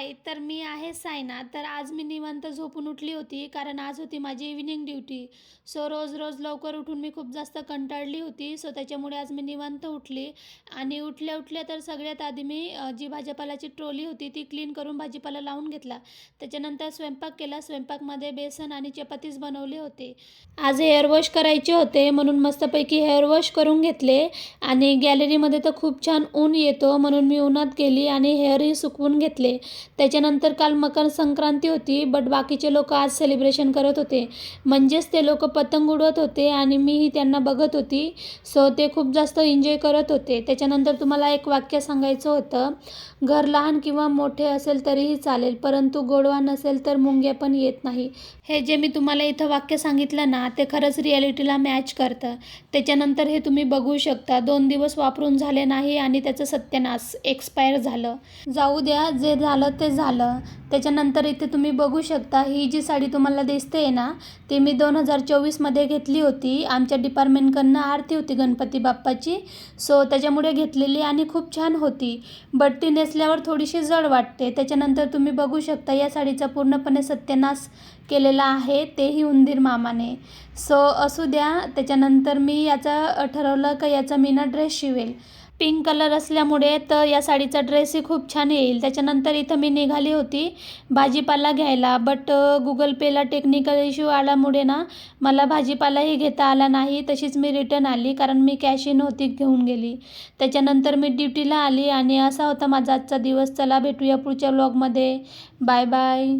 हाय, तर मी आहे सायना. तर आज मी निवांत झोपून उठली होती, कारण आज होती माझी इव्हनिंग ड्युटी. सो रोज-रोज लवकर उठून मी खूप जास्त कंटाळली होती. सो त्याच्यामुळे आज मी निवांत उठली आणि उठल्या-उठल्या तर सगळ्यात आधी मी जी भाजीपाल्याची ट्रॉली होती ती क्लीन करून भाजीपाला लावून घेतला. त्याच्यानंतर स्वयंपाक केला. स्वयंपाकमध्ये बेसन आणि चपातीच बनवले होते. आज हेअर वॉश करायचे होते म्हणून मस्तपैकी हेअर वॉश करून घेतले आणि गॅलरीमध्ये तर खूप छान ऊन येतो म्हणून मी उन्हात गेली आणि हेअरही सुकवून घेतले. त्याच्यानंतर काल मकर संक्रांती होती, बट बाकीचे लोक आज सेलिब्रेशन करत होते. म्हणजेच ते लोक पतंग उडवत होते आणि मीही त्यांना बघत होती. सो ते खूप जास्त एन्जॉय करत होते. त्याच्यानंतर तुम्हाला एक वाक्य सांगायचं होतं, घर लहान किंवा मोठे असेल तरीही चालेल, परंतु गोडवा नसेल तर मुंग्या पण येत नाही. हे जे मी तुम्हाला इथं वाक्य सांगितलं ना, ते खरंच रिॲलिटीला मॅच करतं. त्याच्यानंतर हे तुम्ही बघू शकता 2 दिवस वापरून झाले नाही आणि त्याचं सत्यानाश एक्सपायर झालं. जाऊ द्या, जे झालं ते झालं. त्याच्यानंतर इथे तुम्ही बघू शकता ही जी साडी तुम्हाला दिसते ना, ती मी 2024मध्ये घेतली होती. आमच्या डिपार्टमेंटकडनं आरती होती गणपती बाप्पाची. सो त्याच्यामुळे घेतलेली आणि खूप छान होती. बट ती नेसल्यावर थोडीशी जड वाटते. त्याच्यानंतर तुम्ही बघू शकता या साडीचा पूर्णपणे सत्यानाश केलेला आहे, तेही उंदीर मामाने. सो असू द्या. त्याच्यानंतर मी याचा ठरवलं का याचा मी ना ड्रेस शिवेल. पिंक कलर असल्यामुळे तर या साडीचा ड्रेसही खूप छान येईल. त्याच्यानंतर इथं मी निघाली होती भाजीपाला घ्यायला, बट गुगल पेला टेक्निकल इश्यू आल्यामुळे ना मला भाजीपालाही घेता आला नाही. तशीच मी रिटर्न आली, कारण मी कॅश इन होती घेऊन गेली. त्याच्यानंतर मी ड्युटीला आली आणि असा होता माझा आजचा दिवस. चला भेटूया पुढच्या व्लॉगमध्ये. Bye bye.